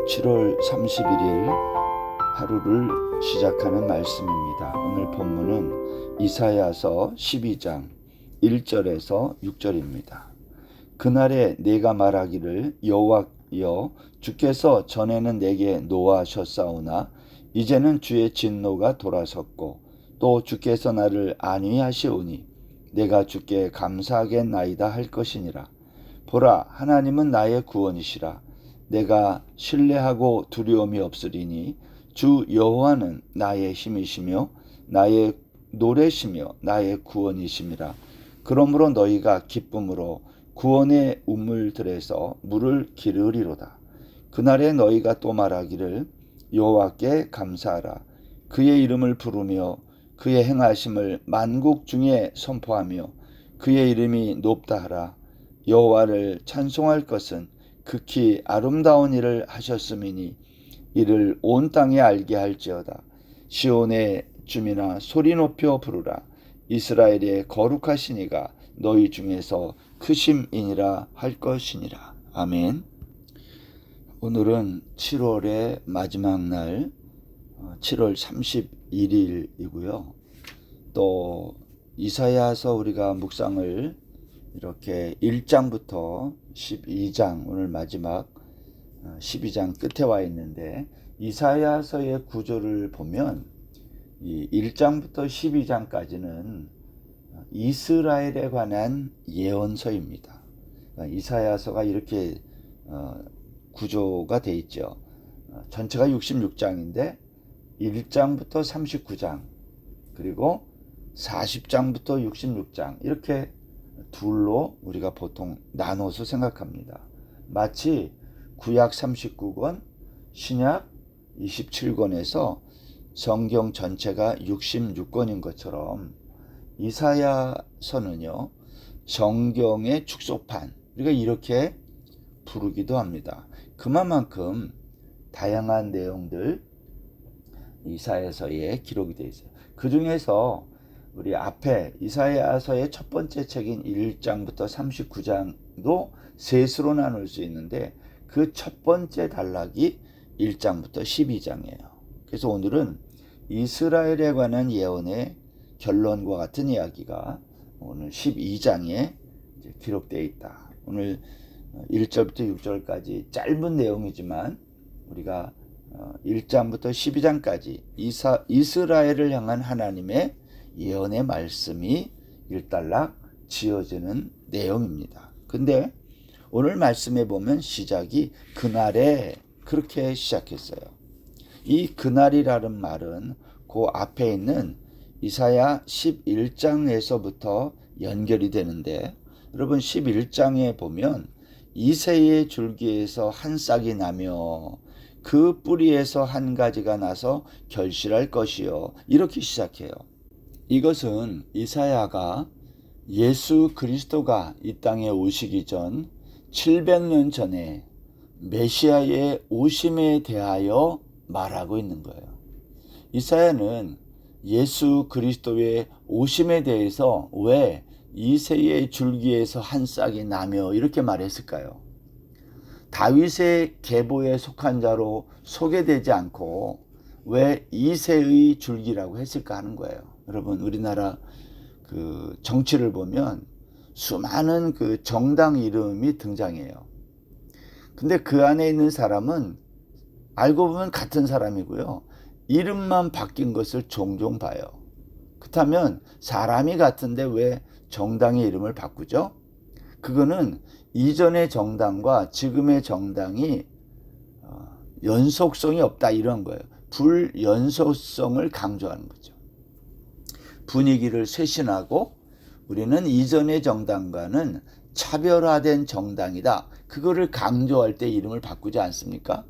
7월 31일 하루를 시작하는 말씀입니다. 오늘 본문은 이사야서 12장 1절에서 6절입니다. 그날에 내가 말하기를 여호와여 주께서 전에는 내게 노하셨사오나 이제는 주의 진노가 돌아섰고 또 주께서 나를 안위하시오니 내가 주께 감사하겠나이다 할 것이니라. 보라, 하나님은 나의 구원이시라. 내가 신뢰하고 두려움이 없으리니 주 여호와는 나의 힘이시며 나의 노래시며 나의 구원이심이라. 그러므로 너희가 기쁨으로 구원의 우물들에서 물을 기르리로다. 그날에 너희가 또 말하기를 여호와께 감사하라. 그의 이름을 부르며 그의 행하심을 만국 중에 선포하며 그의 이름이 높다 하라. 여호와를 찬송할 것은 극히 아름다운 일을 하셨음이니 이를 온 땅에 알게 할지어다. 시온의 주민아 소리 높여 부르라. 이스라엘의 거룩하신 이가 너희 중에서 크심이니라 할 것이니라. 아멘. 오늘은 7월의 마지막 날 7월 31일이고요. 또 이사야서 우리가 묵상을 이렇게 1장부터 12장 오늘 마지막 12장 끝에 와 있는데 이사야서의 구조를 보면 이 1장부터 12장까지는 이스라엘에 관한 예언서입니다. 이사야서가 이렇게 구조가 돼 있죠. 전체가 66장인데 1장부터 39장 그리고 40장부터 66장 이렇게 둘로 우리가 보통 나눠서 생각합니다. 마치 구약 39권, 신약 27권에서 성경 전체가 66권인 것처럼 이사야서는요, 성경의 축소판, 우리가 이렇게 부르기도 합니다. 그만큼 다양한 내용들 이사야서에 기록이 되어 있어요. 그 중에서 우리 앞에 이사야서의 첫 번째 책인 1장부터 39장도 셋으로 나눌 수 있는데 그 첫 번째 단락이 1장부터 12장이에요. 그래서 오늘은 이스라엘에 관한 예언의 결론과 같은 이야기가 오늘 12장에 기록되어 있다. 오늘 1절부터 6절까지 짧은 내용이지만 우리가 1장부터 12장까지 이스라엘을 향한 하나님의 예언의 말씀이 일단락 지어지는 내용입니다. 근데 오늘 말씀에 보면 시작이 그날에 그렇게 시작했어요. 이 그날이라는 말은 그 앞에 있는 이사야 11장에서부터 연결이 되는데 여러분 11장에 보면 이새의 줄기에서 한 싹이 나며 그 뿌리에서 한 가지가 나서 결실할 것이요 이렇게 시작해요. 이것은 이사야가 예수 그리스도가 이 땅에 오시기 전 700년 전에 메시아의 오심에 대하여 말하고 있는 거예요. 이사야는 예수 그리스도의 오심에 대해서 왜 이새의 줄기에서 한 싹이 나며 이렇게 말했을까요? 다윗의 계보에 속한 자로 소개되지 않고 왜 이새의 줄기라고 했을까 하는 거예요. 여러분 우리나라 그 정치를 보면 수많은 그 정당 이름이 등장해요. 근데 그 안에 있는 사람은 알고 보면 같은 사람이고요. 이름만 바뀐 것을 종종 봐요. 그렇다면 사람이 같은데 왜 정당의 이름을 바꾸죠? 그거는 이전의 정당과 지금의 정당이 연속성이 없다 이런 거예요. 불연속성을 강조하는 거죠. 분위기를 쇄신하고 우리는 이전의 정당과는 차별화된 정당이다. 그거를 강조할 때 이름을 바꾸지 않습니까?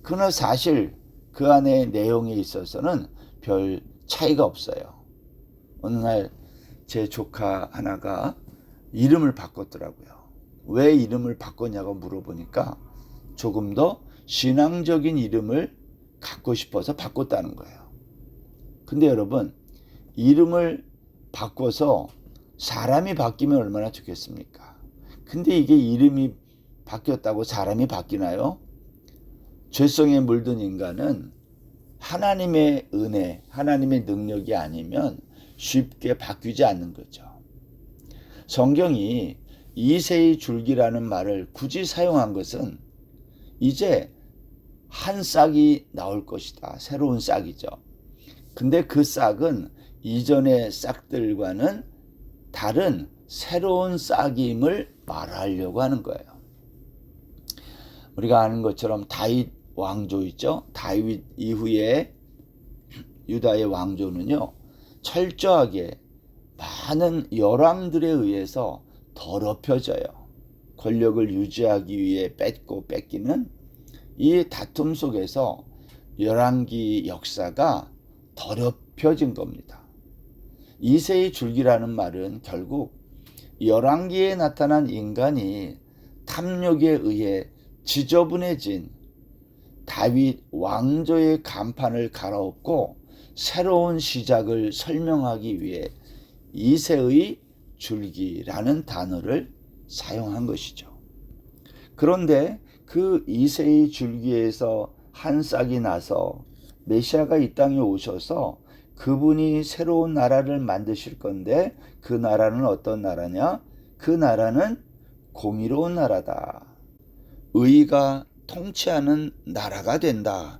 그러나 사실 그 안에 내용에 있어서는 별 차이가 없어요. 어느 날 제 조카 하나가 이름을 바꿨더라고요. 왜 이름을 바꿨냐고 물어보니까 조금 더 신앙적인 이름을 갖고 싶어서 바꿨다는 거예요. 근데 여러분 이름을 바꿔서 사람이 바뀌면 얼마나 좋겠습니까? 근데 이게 이름이 바뀌었다고 사람이 바뀌나요? 죄성에 물든 인간은 하나님의 은혜, 하나님의 능력이 아니면 쉽게 바뀌지 않는 거죠. 성경이 이새의 줄기라는 말을 굳이 사용한 것은 이제 한 싹이 나올 것이다. 새로운 싹이죠. 근데 그 싹은 이전의 싹들과는 다른 새로운 싹임을 말하려고 하는 거예요. 우리가 아는 것처럼 다윗 왕조 있죠. 다윗 이후에 유다의 왕조는요, 철저하게 많은 열왕들에 의해서 더럽혀져요. 권력을 유지하기 위해 뺏고 뺏기는 이 다툼 속에서 열왕기 역사가 더럽혀진 겁니다. 이새의 줄기라는 말은 결국 열왕기에 나타난 인간이 탐욕에 의해 지저분해진 다윗 왕조의 간판을 갈아엎고 새로운 시작을 설명하기 위해 이새의 줄기라는 단어를 사용한 것이죠. 그런데 그 이새의 줄기에서 한 싹이 나서 메시아가 이 땅에 오셔서 그분이 새로운 나라를 만드실 건데 그 나라는 어떤 나라냐? 그 나라는 공의로운 나라다. 의가 통치하는 나라가 된다.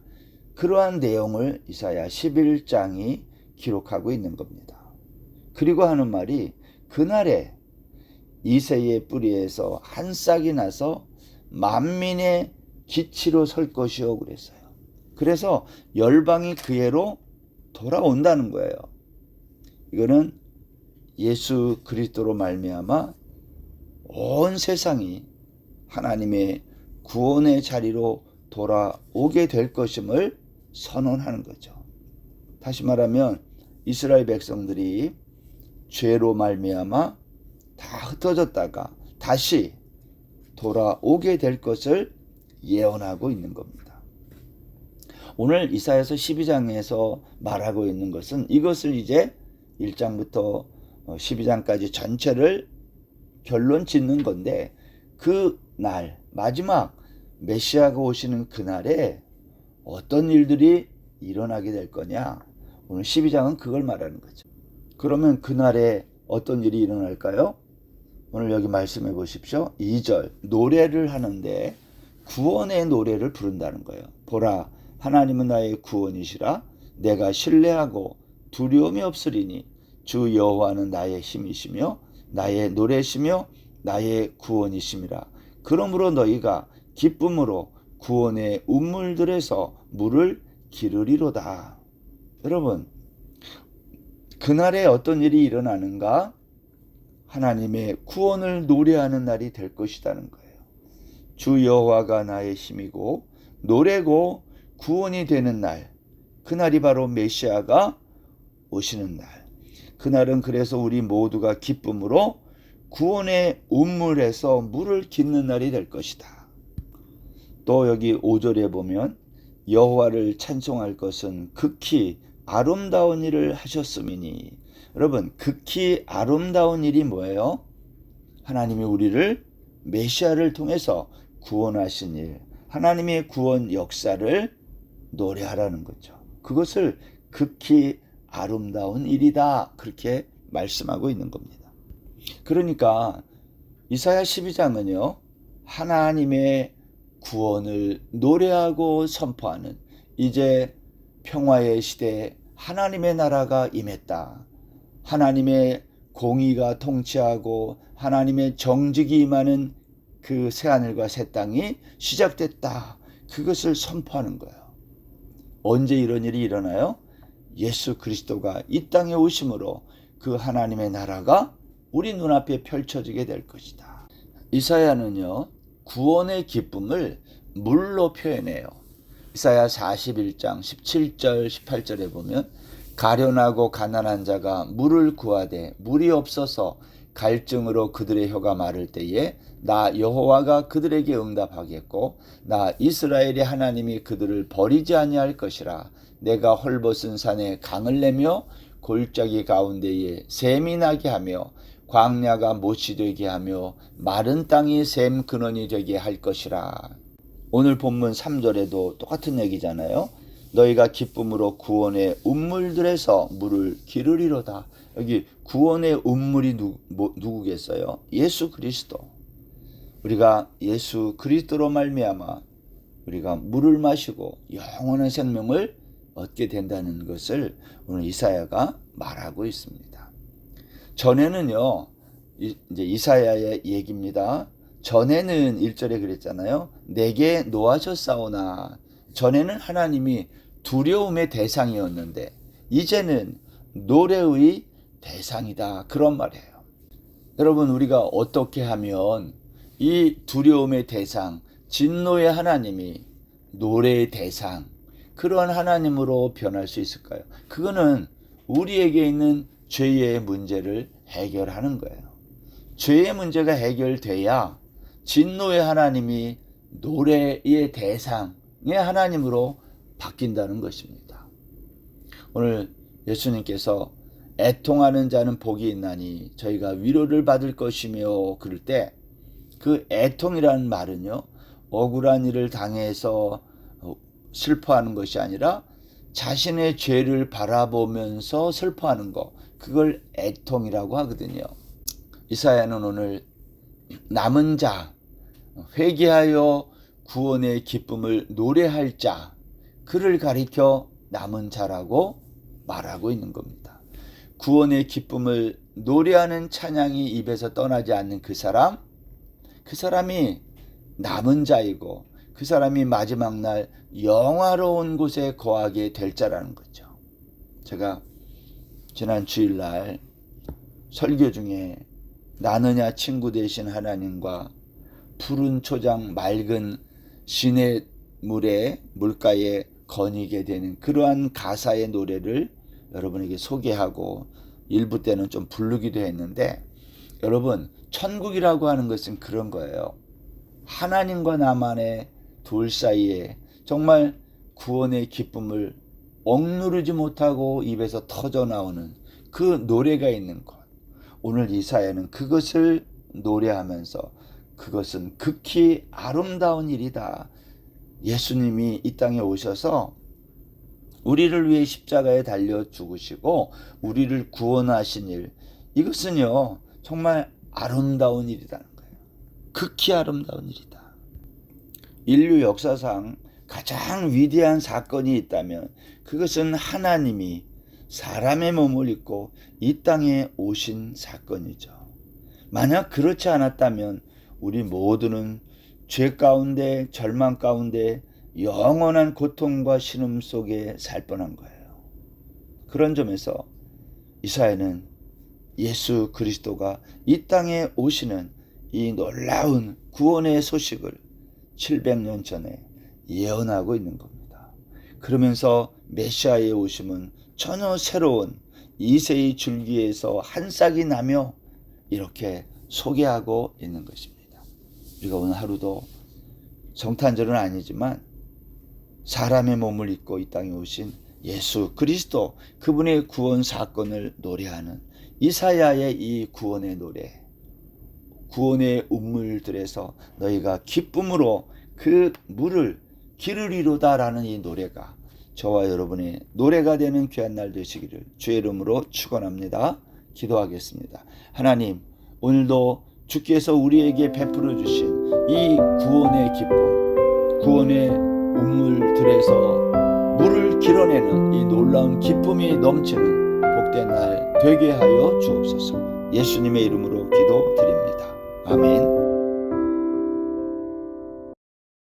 그러한 내용을 이사야 11장이 기록하고 있는 겁니다. 그리고 하는 말이 그날에 이새의 뿌리에서 한 싹이 나서 만민의 기치로 설 것이요 그랬어요. 그래서 열방이 그애로 돌아온다는 거예요. 이거는 예수 그리스도로 말미암아 온 세상이 하나님의 구원의 자리로 돌아오게 될 것임을 선언하는 거죠. 다시 말하면 이스라엘 백성들이 죄로 말미암아 다 흩어졌다가 다시 돌아오게 될 것을 예언하고 있는 겁니다. 오늘 이사야서 12장에서 말하고 있는 것은 이것을 이제 1장부터 12장까지 전체를 결론 짓는 건데, 그 날 마지막 메시아가 오시는 그날에 어떤 일들이 일어나게 될 거냐, 오늘 12장은 그걸 말하는 거죠. 그러면 그날에 어떤 일이 일어날까요? 오늘 여기 말씀해 보십시오. 2절 노래를 하는데 구원의 노래를 부른다는 거예요. 보라, 하나님은 나의 구원이시라. 내가 신뢰하고 두려움이 없으리니 주 여호와는 나의 힘이시며 나의 노래시며 나의 구원이심이라. 그러므로 너희가 기쁨으로 구원의 운물들에서 물을 기르리로다. 여러분, 그날에 어떤 일이 일어나는가? 하나님의 구원을 노래하는 날이 될 것이라는 거예요. 주 여호와가 나의 힘이고 노래고 구원이 되는 날, 그날이 바로 메시아가 오시는 날. 그날은 그래서 우리 모두가 기쁨으로 구원의 운물에서 물을 깃는 날이 될 것이다. 또 여기 5절에 보면 여호와를 찬송할 것은 극히 아름다운 일을 하셨음이니. 여러분, 극히 아름다운 일이 뭐예요? 하나님이 우리를 메시아를 통해서 구원하신 일, 하나님의 구원 역사를 노래하라는 거죠. 그것을 극히 아름다운 일이다, 그렇게 말씀하고 있는 겁니다. 그러니까 이사야 12장은요 하나님의 구원을 노래하고 선포하는, 이제 평화의 시대에 하나님의 나라가 임했다, 하나님의 공의가 통치하고 하나님의 정직이 임하는 그 새하늘과 새 땅이 시작됐다, 그것을 선포하는 거예요. 언제 이런 일이 일어나요? 예수 그리스도가 이 땅에 오심으로 그 하나님의 나라가 우리 눈앞에 펼쳐지게 될 것이다. 이사야는요 구원의 기쁨을 물로 표현해요. 이사야 41장 17절 18절에 보면 가련하고 가난한 자가 물을 구하되 물이 없어서 갈증으로 그들의 혀가 마를 때에 나 여호와가 그들에게 응답하겠고 나 이스라엘의 하나님이 그들을 버리지 아니할 것이라. 내가 헐벗은 산에 강을 내며 골짜기 가운데에 샘이 나게 하며 광야가 못이 되게 하며 마른 땅이 샘 근원이 되게 할 것이라. 오늘 본문 3절에도 똑같은 얘기잖아요. 너희가 기쁨으로 구원의 운물들에서 물을 기르리로다. 여기 구원의 운물이 누구겠어요? 예수 그리스도. 우리가 예수 그리스도로 말미암아 우리가 물을 마시고 영원한 생명을 얻게 된다는 것을 오늘 이사야가 말하고 있습니다. 전에는요, 이제 이사야의 얘기입니다. 전에는 1절에 그랬잖아요. 내게 노하셨사오나. 전에는 하나님이 두려움의 대상이었는데 이제는 노래의 대상이다. 그런 말이에요. 여러분, 우리가 어떻게 하면 이 두려움의 대상, 진노의 하나님이 노래의 대상, 그러한 하나님으로 변할 수 있을까요? 그거는 우리에게 있는 죄의 문제를 해결하는 거예요. 죄의 문제가 해결돼야 진노의 하나님이 노래의 대상의 하나님으로 바뀐다는 것입니다. 오늘 예수님께서 애통하는 자는 복이 있나니 저희가 위로를 받을 것이며 그럴 때 그 애통이라는 말은요, 억울한 일을 당해서 슬퍼하는 것이 아니라 자신의 죄를 바라보면서 슬퍼하는 것, 그걸 애통이라고 하거든요. 이사야는 오늘 남은 자, 회개하여 구원의 기쁨을 노래할 자, 그를 가리켜 남은 자라고 말하고 있는 겁니다. 구원의 기쁨을 노래하는 찬양이 입에서 떠나지 않는 그 사람이 남은 자이고 그 사람이 마지막 날 영화로운 곳에 거하게 될 자라는 거죠. 제가 지난 주일날 설교 중에 나느냐 친구 되신 하나님과 푸른 초장 맑은 시냇물의 물가에 거니게 되는 그러한 가사의 노래를 여러분에게 소개하고 일부 때는 좀 부르기도 했는데, 여러분, 천국이라고 하는 것은 그런 거예요. 하나님과 나만의 둘 사이에 정말 구원의 기쁨을 억누르지 못하고 입에서 터져 나오는 그 노래가 있는 곳. 오늘 이사야는 그것을 노래하면서 그것은 극히 아름다운 일이다. 예수님이 이 땅에 오셔서 우리를 위해 십자가에 달려 죽으시고 우리를 구원하신 일, 이것은요 정말 아름다운 일이라는 거예요. 극히 아름다운 일이다. 인류 역사상 가장 위대한 사건이 있다면 그것은 하나님이 사람의 몸을 입고 이 땅에 오신 사건이죠. 만약 그렇지 않았다면 우리 모두는 죄 가운데, 절망 가운데 영원한 고통과 신음 속에 살 뻔한 거예요. 그런 점에서 이사야는 예수 그리스도가 이 땅에 오시는 이 놀라운 구원의 소식을 700년 전에 예언하고 있는 겁니다. 그러면서 메시아의 오심은 전혀 새로운 이새의 줄기에서 한 싹이 나며 이렇게 소개하고 있는 것입니다. 우리가 오늘 하루도 성탄절은 아니지만 사람의 몸을 입고 이 땅에 오신 예수 그리스도, 그분의 구원 사건을 노래하는 이사야의 이 구원의 노래, 구원의 운물들에서 너희가 기쁨으로 그 물을 기르리로다라는 이 노래가 저와 여러분의 노래가 되는 귀한 날 되시기를 주의 이름으로 축원합니다. 기도하겠습니다. 하나님, 오늘도 주께서 우리에게 베풀어 주신 이 구원의 기쁨, 구원의 운물들에서 물을 길어내는 이 놀라운 기쁨이 넘치는 복된 날 되게 하여 주옵소서. 예수님의 이름으로 기도드립니다.